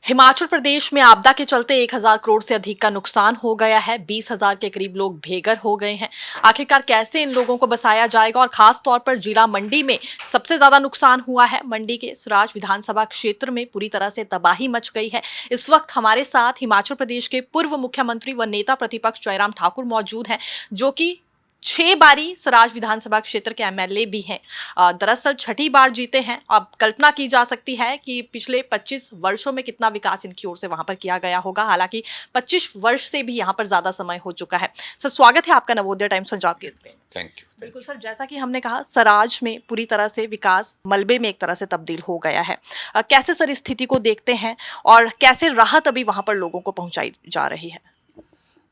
हिमाचल प्रदेश में आपदा के चलते 1,000 करोड़ से अधिक का नुकसान हो गया है। 20,000 के करीब लोग बेघर हो गए हैं। आखिरकार कैसे इन लोगों को बसाया जाएगा और खास तौर पर जिला मंडी में सबसे ज्यादा नुकसान हुआ है। मंडी के सुराज विधानसभा क्षेत्र में पूरी तरह से तबाही मच गई है। इस वक्त हमारे साथ हिमाचल प्रदेश के पूर्व मुख्यमंत्री व नेता प्रतिपक्ष जयराम ठाकुर मौजूद हैं, जो कि 6 बारी सराज विधानसभा क्षेत्र के एमएलए भी हैं। दरअसल छठी बार जीते हैं। अब कल्पना की जा सकती है कि पिछले 25 वर्षों में कितना विकास इनकी ओर से वहां पर किया गया होगा। हालांकि 25 वर्ष से भी यहां पर ज्यादा समय हो चुका है। सर, स्वागत है आपका नवोदय टाइम्स पंजाब के इसमें। Thank you. बिल्कुल सर, जैसा कि हमने कहा, सराज में पूरी तरह से विकास मलबे में एक तरह से तब्दील हो गया है। कैसे सर इस स्थिति को देखते हैं और कैसे राहत अभी वहां पर लोगों को पहुंचाई जा रही है?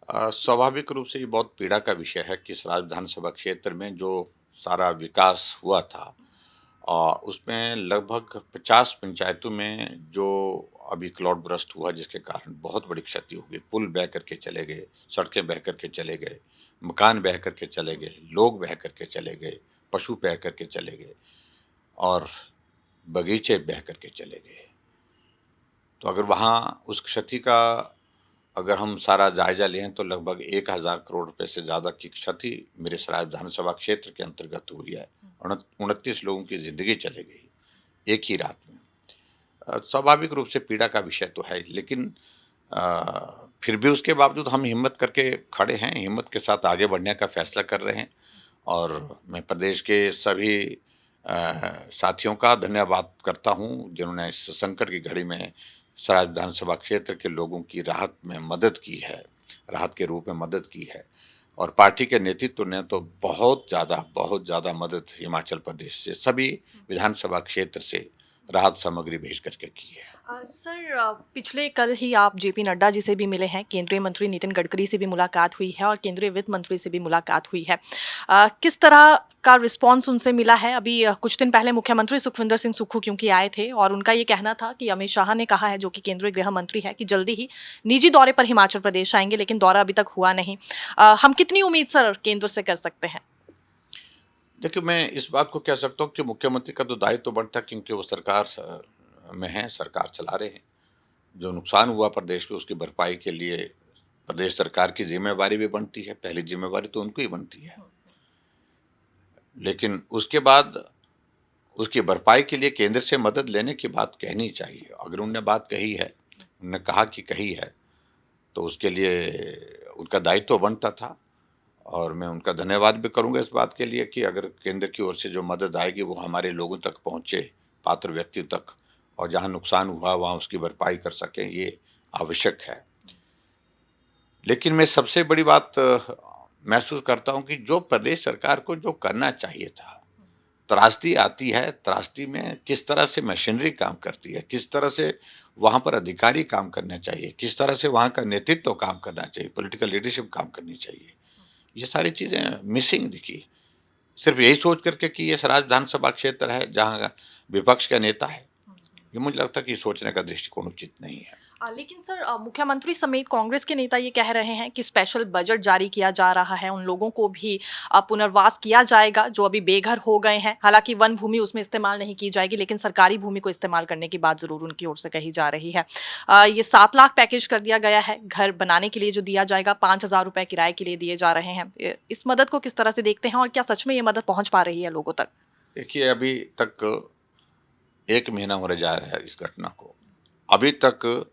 स्वाभाविक रूप से ये बहुत पीड़ा का विषय है कि सराज विधानसभा क्षेत्र में जो सारा विकास हुआ था उसमें लगभग 50 पंचायतों में जो अभी क्लाउड बर्स्ट हुआ, जिसके कारण बहुत बड़ी क्षति हो गई। पुल बह करके चले गए, सड़कें बह करके चले गए, मकान बह करके चले गए, लोग बह करके चले गए, पशु बह करके चले गए और बगीचे बह करके चले गए। तो अगर वहाँ उस क्षति का अगर हम सारा जायजा लें तो लगभग 1,000 करोड़ रुपए से ज़्यादा की क्षति मेरे सराय विधानसभा क्षेत्र के अंतर्गत हुई है। 29 लोगों की ज़िंदगी चली गई एक ही रात में। स्वाभाविक रूप से पीड़ा का विषय तो है, लेकिन फिर भी उसके बावजूद हम हिम्मत करके खड़े हैं, हिम्मत के साथ आगे बढ़ने का फैसला कर रहे हैं। और मैं प्रदेश के सभी साथियों का धन्यवाद करता हूं जिन्होंने इस संकट की घड़ी में सराज विधानसभा क्षेत्र के लोगों की राहत में मदद की है, राहत के रूप में मदद की है। और पार्टी के नेतृत्व ने तो बहुत ज़्यादा मदद हिमाचल प्रदेश से सभी विधानसभा क्षेत्र से राहत सामग्री भेज करके की है। सर, पिछले कल ही आप जेपी नड्डा जी से भी मिले हैं, केंद्रीय मंत्री नितिन गडकरी से भी मुलाकात हुई है और केंद्रीय वित्त मंत्री से भी मुलाकात हुई है। किस तरह का रिस्पांस उनसे मिला है? अभी कुछ दिन पहले मुख्यमंत्री सुखविंदर सिंह सुक्खू क्योंकि आए थे और उनका ये कहना था कि अमित शाह ने कहा है, जो कि केंद्रीय गृह मंत्री है, कि जल्दी ही निजी दौरे पर हिमाचल प्रदेश आएंगे, लेकिन दौरा अभी तक हुआ नहीं। हम कितनी उम्मीद सर केंद्र से कर सकते हैं? देखिए, मैं इस बात को कह सकता हूँ कि मुख्यमंत्री का तो दायित्व बनता है, क्योंकि वो सरकार में है, सरकार चला रहे हैं। जो नुकसान हुआ प्रदेश में उसकी भरपाई के लिए प्रदेश सरकार की जिम्मेवारी भी बनती है। पहली जिम्मेवारी तो उनको ही बनती है, लेकिन उसके बाद उसकी भरपाई के लिए केंद्र से मदद लेने की बात कहनी चाहिए। अगर उनने बात कही है, उन्होंने कहा कि कही है, तो उसके लिए उनका दायित्व बनता था। और मैं उनका धन्यवाद भी करूंगा इस बात के लिए कि अगर केंद्र की ओर से जो मदद आएगी वो हमारे लोगों तक पहुंचे, पात्र व्यक्ति तक, और जहां नुकसान हुआ वहां उसकी भरपाई कर सकें, ये आवश्यक है। लेकिन मैं सबसे बड़ी बात महसूस करता हूं कि जो प्रदेश सरकार को जो करना चाहिए था, त्रासदी आती है, त्रासदी में किस तरह से मशीनरी काम करती है, किस तरह से वहाँ पर अधिकारी काम करने चाहिए, किस तरह से वहाँ का नेतृत्व काम करना चाहिए, पॉलिटिकल लीडरशिप काम करनी चाहिए, ये सारी चीज़ें मिसिंग दिखी। सिर्फ यही सोच करके कि ये सराज विधानसभा क्षेत्र है जहाँ विपक्ष का नेता है, ये मुझे लगता है कि सोचने का दृष्टिकोण उचित नहीं है। लेकिन सर, मुख्यमंत्री समेत कांग्रेस के नेता ये कह रहे हैं कि स्पेशल बजट जारी किया जा रहा है, उन लोगों को भी पुनर्वास किया जाएगा जो अभी बेघर हो गए हैं। हालांकि वन भूमि उसमें इस्तेमाल नहीं की जाएगी, लेकिन सरकारी भूमि को इस्तेमाल करने की बात जरूर उनकी ओर से कही जा रही है। ये 7 लाख पैकेज कर दिया गया है। घर बनाने के लिए जो दिया जाएगा, 5,000 रुपए किराए के लिए दिए जा रहे हैं। इस मदद को किस तरह से देखते हैं और क्या सच में ये मदद पहुंच पा रही है लोगों तक? देखिए, अभी तक 1 महीना होने जा रहा है इस घटना को। अभी तक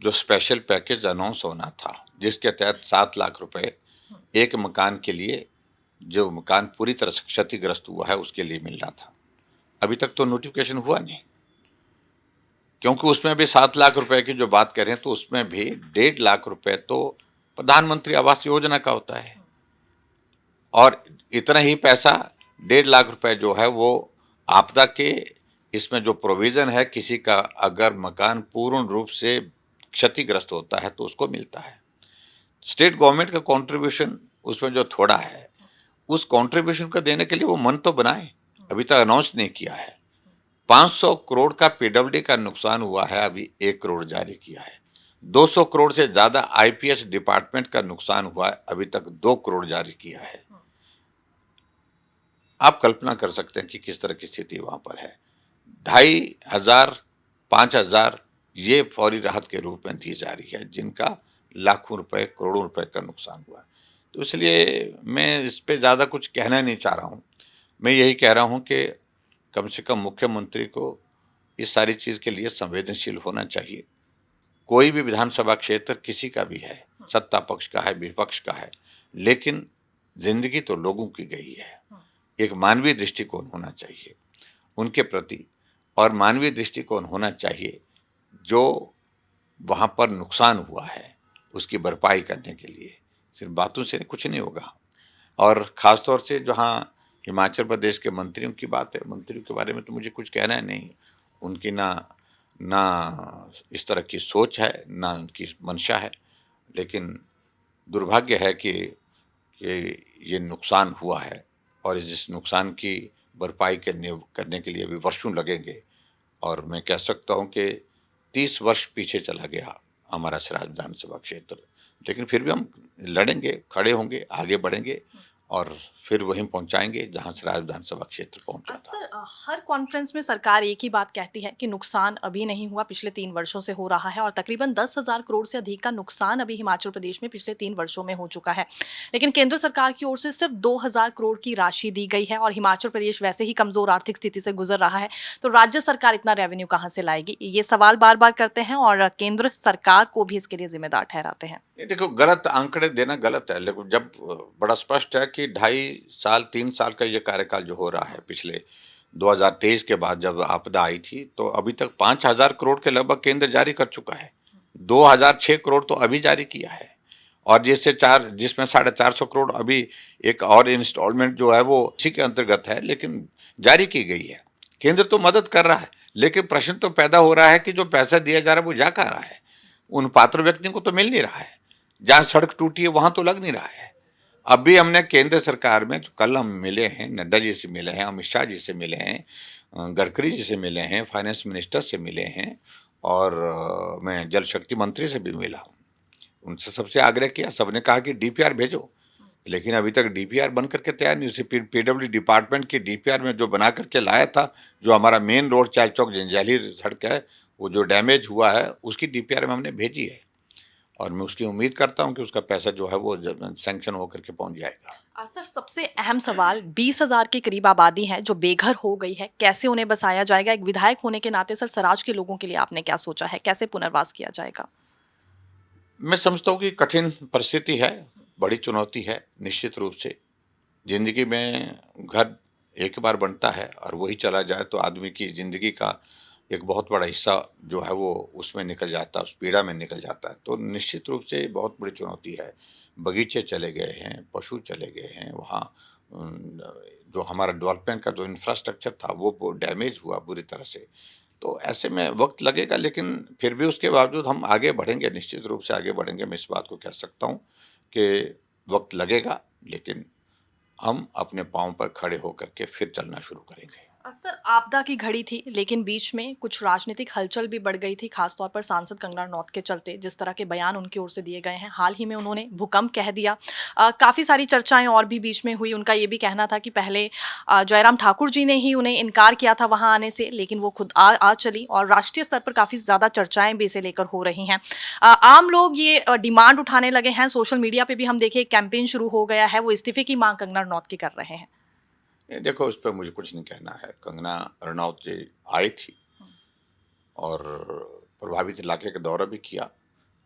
जो स्पेशल पैकेज अनाउंस होना था, जिसके तहत 7 लाख रुपए एक मकान के लिए, जो मकान पूरी तरह से क्षतिग्रस्त हुआ है उसके लिए मिलना था, अभी तक तो नोटिफिकेशन हुआ नहीं। क्योंकि उसमें भी 7 लाख रुपए की जो बात करें तो उसमें भी 1.5 लाख रुपए तो प्रधानमंत्री आवास योजना का होता है, और इतना ही पैसा 1.5 लाख रुपए जो है वो आपदा के, इसमें जो प्रोविज़न है, किसी का अगर मकान पूर्ण रूप से क्षतिग्रस्त होता है तो उसको मिलता है। स्टेट गवर्नमेंट का कंट्रीब्यूशन उसमें जो थोड़ा है, उस कंट्रीब्यूशन को देने के लिए वो मन तो बनाए, अभी तक अनाउंस नहीं किया है। 500 करोड़ का पीडब्ल्यूडी का नुकसान हुआ है, अभी 1 करोड़ जारी किया है। 200 करोड़ से ज़्यादा आईपीएस डिपार्टमेंट का नुकसान हुआ है, अभी तक 2 करोड़ जारी किया है। आप कल्पना कर सकते हैं कि किस तरह की स्थिति वहाँ पर है। 2,500 5,000 ये फौरी राहत के रूप में दी जा रही है, जिनका लाखों रुपए, करोड़ों रुपए का नुकसान हुआ है। तो इसलिए मैं इस पे ज़्यादा कुछ कहना नहीं चाह रहा हूँ। मैं यही कह रहा हूँ कि कम से कम मुख्यमंत्री को इस सारी चीज़ के लिए संवेदनशील होना चाहिए। कोई भी विधानसभा क्षेत्र किसी का भी है, सत्ता पक्ष का है, विपक्ष का है, लेकिन ज़िंदगी तो लोगों की गई है। एक मानवीय दृष्टिकोण होना चाहिए उनके प्रति, और मानवीय दृष्टिकोण होना चाहिए जो वहाँ पर नुकसान हुआ है, उसकी भरपाई करने के लिए। सिर्फ बातों से कुछ नहीं होगा। और ख़ास तौर से जहाँ हिमाचल प्रदेश के मंत्रियों की बात है, मंत्रियों के बारे में तो मुझे कुछ कहना है नहीं। उनकी ना इस तरह की सोच है, ना उनकी मंशा है, लेकिन दुर्भाग्य है कि ये नुकसान हुआ है, और जिस नुकसान की भरपाई करने के लिए अभी वर्षों लगेंगे। और मैं कह सकता हूँ कि 30 वर्ष पीछे चला गया हमारा सिराज विधानसभा क्षेत्र, लेकिन फिर भी हम लड़ेंगे, खड़े होंगे, आगे बढ़ेंगे और फिर वहीं पहुंचाएंगे जहां सिराज विधानसभा क्षेत्र पहुंचा था। सर हर कॉन्फ्रेंस में सरकार एक ही बात कहती है कि नुकसान अभी नहीं हुआ, पिछले 3 वर्षों से हो रहा है और तकरीबन 10,000 करोड़ से अधिक का नुकसान अभी हिमाचल प्रदेश में पिछले 3 वर्षों में हो चुका है। लेकिन केंद्र सरकार की ओर से सिर्फ 2,000 करोड़ की राशि दी गई है और हिमाचल प्रदेश वैसे ही कमजोर आर्थिक स्थिति से गुजर रहा है, तो राज्य सरकार इतना रेवेन्यू कहाँ से लाएगी? ये सवाल बार बार करते हैं और केंद्र सरकार को भी इसके लिए जिम्मेदार ठहराते हैं। ये देखो, गलत आंकड़े देना गलत है, लेकिन जब बड़ा स्पष्ट है कि 2.5 साल 3 साल का ये कार्यकाल जो हो रहा है, पिछले 2023 के बाद जब आपदा आई थी, तो अभी तक 5,000 करोड़ के लगभग केंद्र जारी कर चुका है। 2,006 करोड़ तो अभी जारी किया है, और जिसमें 450 करोड़ अभी एक और इंस्टॉलमेंट जो है वो इसी के अंतर्गत है, लेकिन जारी की गई है। केंद्र तो मदद कर रहा है, लेकिन प्रश्न तो पैदा हो रहा है कि जो पैसा दिया जा रहा है वो जा कहाँ रहा है? उन पात्र व्यक्तियों को तो मिल नहीं रहा है। जहाँ सड़क टूटी है वहाँ तो लग नहीं रहा है। अभी हमने केंद्र सरकार में, जो कल हम मिले हैं, नड्डा जी से मिले हैं, अमित शाह जी से मिले हैं, गडकरी जी से मिले हैं, फाइनेंस मिनिस्टर से मिले हैं, और मैं जल शक्ति मंत्री से भी मिला हूँ। उनसे सबसे आग्रह किया, सबने कहा कि डीपीआर भेजो, लेकिन अभी तक डीपीआर बन करके तैयार नहीं। उसी पीडब्ल्यू डिपार्टमेंट की डीपीआर में जो बना करके लाया था, जो हमारा मेन रोड चाल चौक जंजैहली सड़क है, वो जो डैमेज हुआ है, उसकी डीपीआर में हमने भेजी है, और मैं उसकी उम्मीद करता हूं कि उसका पैसा जो है वो सैंक्शन होकर के पहुंच जाएगा। सर सबसे अहम सवाल, 20,000 के करीब आबादी है जो बेघर हो गई है, कैसे उन्हें बसाया जाएगा? एक विधायक होने के नाते सर सराज के लोगों के लिए आपने क्या सोचा है, कैसे पुनर्वास किया जाएगा? मैं समझता हूँ कि कठिन परिस्थिति है, बड़ी चुनौती है। निश्चित रूप से जिंदगी में घर एक बार बनता है, और वही चला जाए तो आदमी की जिंदगी का एक बहुत बड़ा हिस्सा जो है वो उसमें निकल जाता है, उस पीड़ा में निकल जाता है। तो निश्चित रूप से बहुत बड़ी चुनौती है। बगीचे चले गए हैं, पशु चले गए हैं, वहाँ जो हमारा डेवलपमेंट का जो इंफ्रास्ट्रक्चर था वो डैमेज हुआ बुरी तरह से। तो ऐसे में वक्त लगेगा, लेकिन फिर भी उसके बावजूद हम आगे बढ़ेंगे, निश्चित रूप से आगे बढ़ेंगे। मैं इस बात को कह सकता हूँ कि वक्त लगेगा, लेकिन हम अपने पाँव पर खड़े होकर के फिर चलना शुरू करेंगे। सर आपदा की घड़ी थी, लेकिन बीच में कुछ राजनीतिक हलचल भी बढ़ गई थी, खासतौर पर सांसद कंगना रनौत के चलते, जिस तरह के बयान उनकी ओर से दिए गए हैं। हाल ही में उन्होंने भूकंप कह दिया। काफ़ी सारी चर्चाएं और भी बीच में हुई। उनका ये भी कहना था कि पहले जयराम ठाकुर जी ने ही उन्हें इनकार किया था वहां आने से, लेकिन वो खुद आ चली, और राष्ट्रीय स्तर पर काफ़ी ज़्यादा चर्चाएं भी इसे लेकर हो रही हैं। आम लोग ये डिमांड उठाने लगे हैं। सोशल मीडिया पर भी हम देखिए एक कैंपेन शुरू हो गया है, वो इस्तीफे की मांग कंगना रनौत की कर रहे हैं। देखो, उस पर मुझे कुछ नहीं कहना है। कंगना रनौत जी आई थी और प्रभावित इलाके का दौरा भी किया,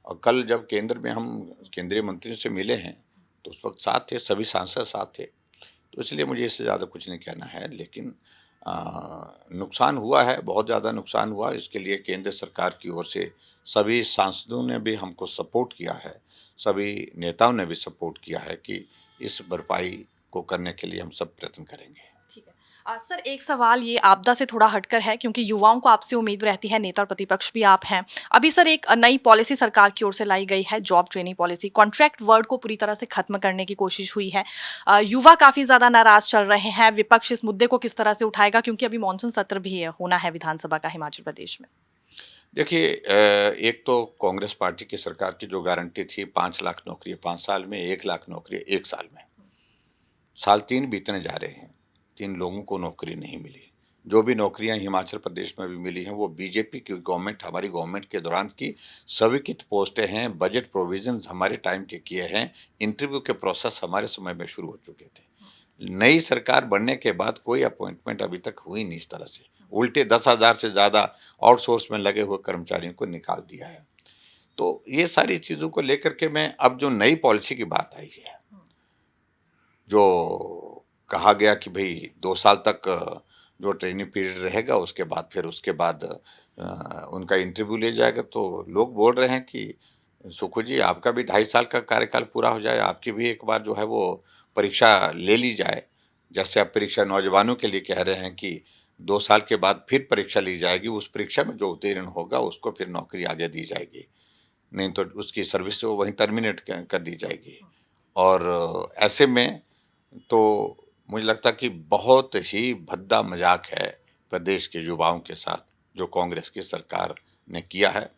और कल जब केंद्र में हम केंद्रीय मंत्री से मिले हैं तो उस वक्त साथ थे, सभी सांसद साथ थे। तो इसलिए मुझे इससे ज़्यादा कुछ नहीं कहना है, लेकिन नुकसान हुआ है, बहुत ज़्यादा नुकसान हुआ। इसके लिए केंद्र सरकार की ओर से सभी सांसदों ने भी हमको सपोर्ट किया है, सभी नेताओं ने भी सपोर्ट किया है कि इस भरपाई को करने के लिए हम सब प्रयत्न करेंगे। ठीक है। सर एक सवाल ये आपदा से थोड़ा हटकर है, क्योंकि युवाओं को आपसे उम्मीद रहती है, नेता और प्रतिपक्ष भी आप हैं। अभी सर एक नई पॉलिसी सरकार की ओर से लाई गई है, job training policy. Contract word को पूरी तरह से खत्म करने की कोशिश हुई है। युवा काफ़ी ज़्यादा नाराज चल रहे हैं। विपक्ष इस मुद्दे को किस तरह से उठाएगा, क्योंकि अभी मानसून सत्र भी होना है विधानसभा का हिमाचल प्रदेश में? देखिए, एक तो कांग्रेस पार्टी की सरकार की जो गारंटी थी 5 लाख नौकरी 5 साल में, 1 लाख नौकरी 1 साल में। साल 3 बीतने जा रहे हैं, 3 लोगों को नौकरी नहीं मिली। जो भी नौकरियां हिमाचल प्रदेश में भी मिली हैं वो बीजेपी की गवर्नमेंट, हमारी गवर्नमेंट के दौरान की स्वीकृत पोस्टें हैं। बजट प्रोविजंस हमारे टाइम के किए हैं। इंटरव्यू के प्रोसेस हमारे समय में शुरू हो चुके थे। नई सरकार बनने के बाद कोई अपॉइंटमेंट अभी तक हुई नहीं इस तरह से। उल्टे 10,000 से ज़्यादा आउटसोर्स में लगे हुए कर्मचारियों को निकाल दिया है। तो ये सारी चीज़ों को लेकर के मैं अब जो नई पॉलिसी की बात आई है, जो कहा गया कि भाई 2 साल तक जो ट्रेनिंग पीरियड रहेगा, उसके बाद उनका इंटरव्यू लिया जाएगा। तो लोग बोल रहे हैं कि सुखू जी, आपका भी 2.5 साल का कार्यकाल पूरा हो जाए, आपकी भी एक बार जो है वो परीक्षा ले ली जाए। जैसे आप परीक्षा नौजवानों के लिए कह रहे हैं कि 2 साल के बाद फिर परीक्षा ली जाएगी, उस परीक्षा में जो उत्तीर्ण होगा उसको फिर नौकरी आगे दी जाएगी, नहीं तो उसकी सर्विस वो वहीं टर्मिनेट कर दी जाएगी। और ऐसे में तो मुझे लगता कि बहुत ही भद्दा मजाक है प्रदेश के युवाओं के साथ जो कांग्रेस की सरकार ने किया है।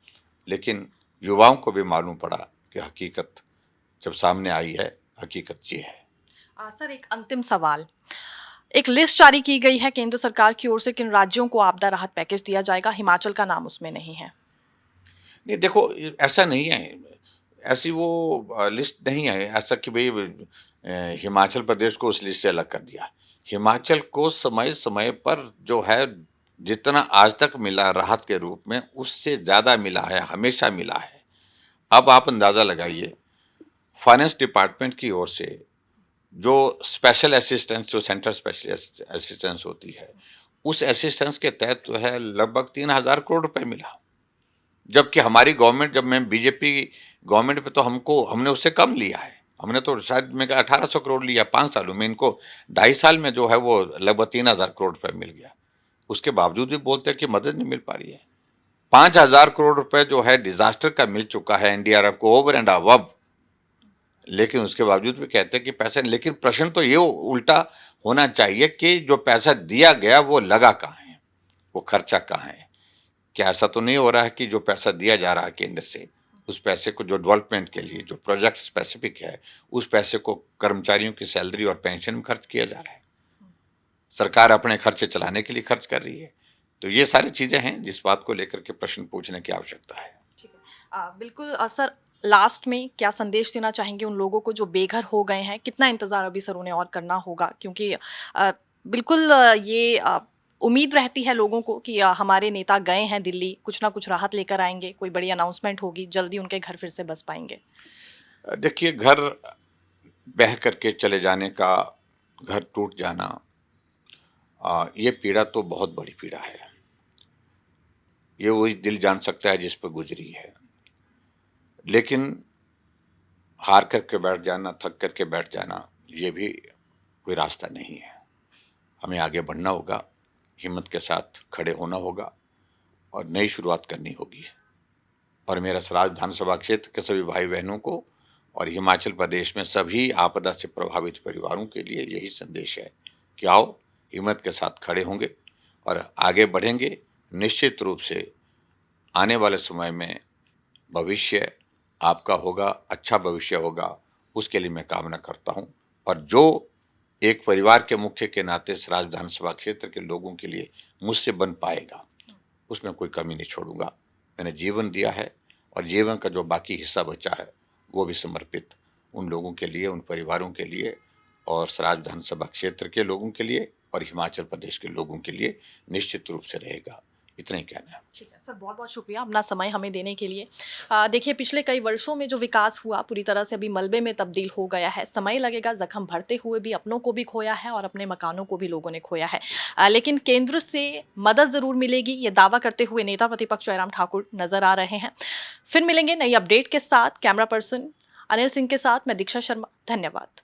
लेकिन युवाओं को भी मालूम पड़ा कि हकीकत जब सामने आई है, हकीकत ये है। सर, एक अंतिम सवाल। एक लिस्ट जारी की गई है केंद्र सरकार की ओर से, किन राज्यों को आपदा राहत पैकेज दिया जाएगा, हिमाचल का नाम उसमें नहीं है। नहीं देखो, ऐसा नहीं है, ऐसी वो लिस्ट नहीं है ऐसा कि भाई हिमाचल प्रदेश को उस लिस्ट से अलग कर दिया। हिमाचल को समय समय पर जो है जितना आज तक मिला राहत के रूप में, उससे ज़्यादा मिला है, हमेशा मिला है। अब आप अंदाज़ा लगाइए, फाइनेंस डिपार्टमेंट की ओर से जो स्पेशल असिस्टेंस, जो सेंट्रल स्पेशल असिस्टेंस होती है, उस असिस्टेंस के तहत जो है लगभग 3,000 करोड़ रुपए मिला। जबकि हमारी गवर्नमेंट, जब मैं बीजेपी गवर्नमेंट पे, तो हमने उससे कम लिया है। हमने तो शायद मैं 1800 करोड़ लिया 5 सालों में, इनको 2.5 साल में जो है वो लगभग 3,000 करोड़ रुपए मिल गया। उसके बावजूद भी बोलते हैं कि मदद नहीं मिल पा रही है। 5,000 करोड़ रुपए जो है डिजास्टर का मिल चुका है एनडीआरएफ को ओवर एंड अबव, लेकिन उसके बावजूद भी कहते हैं कि पैसे। लेकिन प्रश्न तो ये उल्टा होना चाहिए कि जो पैसा दिया गया वो लगा कहाँ है, वो खर्चा कहाँ है। क्या ऐसा तो नहीं हो रहा है कि जो पैसा दिया जा रहा है केंद्र से, उस पैसे को जो डेवलपमेंट के लिए, जो प्रोजेक्ट स्पेसिफिक है, उस पैसे को कर्मचारियों की सैलरी और पेंशन में खर्च किया जा रहा है। सरकार अपने खर्चे चलाने के लिए खर्च कर रही है। तो ये सारी चीजें हैं जिस बात को लेकर के प्रश्न पूछने की आवश्यकता है। ठीक है, बिल्कुल। सर, लास्ट में क्या संदेश देना चाहेंगे उन लोगों को जो बेघर हो गए हैं? कितना इंतज़ार अभी सर उन्हें और करना होगा? क्योंकि बिल्कुल ये उम्मीद रहती है लोगों को कि हमारे नेता गए हैं दिल्ली, कुछ ना कुछ राहत लेकर आएंगे, कोई बड़ी अनाउंसमेंट होगी, जल्दी उनके घर फिर से बस पाएंगे। देखिए, घर बह करके चले जाने का, घर टूट जाना, ये पीड़ा तो बहुत बड़ी पीड़ा है। ये वही दिल जान सकता है जिस पर गुजरी है। लेकिन हार करके बैठ जाना, थक करके बैठ जाना, ये भी कोई रास्ता नहीं है। हमें आगे बढ़ना होगा, हिम्मत के साथ खड़े होना होगा और नई शुरुआत करनी होगी। और मेरा सराज विधानसभा क्षेत्र के सभी भाई बहनों को और हिमाचल प्रदेश में सभी आपदा से प्रभावित परिवारों के लिए यही संदेश है कि आओ, हिम्मत के साथ खड़े होंगे और आगे बढ़ेंगे। निश्चित रूप से आने वाले समय में भविष्य आपका होगा, अच्छा भविष्य होगा, उसके लिए मैं कामना करता हूँ। और जो एक परिवार के मुख्य के नाते सराज विधानसभा क्षेत्र के लोगों के लिए मुझसे बन पाएगा, उसमें कोई कमी नहीं छोड़ूंगा। मैंने जीवन दिया है और जीवन का जो बाकी हिस्सा बचा है वो भी समर्पित उन लोगों के लिए, उन परिवारों के लिए और सराज विधानसभा क्षेत्र के लोगों के लिए और हिमाचल प्रदेश के लोगों के लिए निश्चित रूप से रहेगा। इतना ही कहना है। ठीक है सर, बहुत बहुत शुक्रिया अपना समय हमें देने के लिए। देखिए, पिछले कई वर्षों में जो विकास हुआ पूरी तरह से अभी मलबे में तब्दील हो गया है। समय लगेगा, जख्म भरते हुए भी अपनों को भी खोया है और अपने मकानों को भी लोगों ने खोया है। लेकिन केंद्र से मदद ज़रूर मिलेगी, ये दावा करते हुए नेता प्रतिपक्ष जयराम ठाकुर नजर आ रहे हैं। फिर मिलेंगे नई अपडेट के साथ। कैमरा पर्सन अनिल सिंह के साथ मैं दीक्षा शर्मा। धन्यवाद।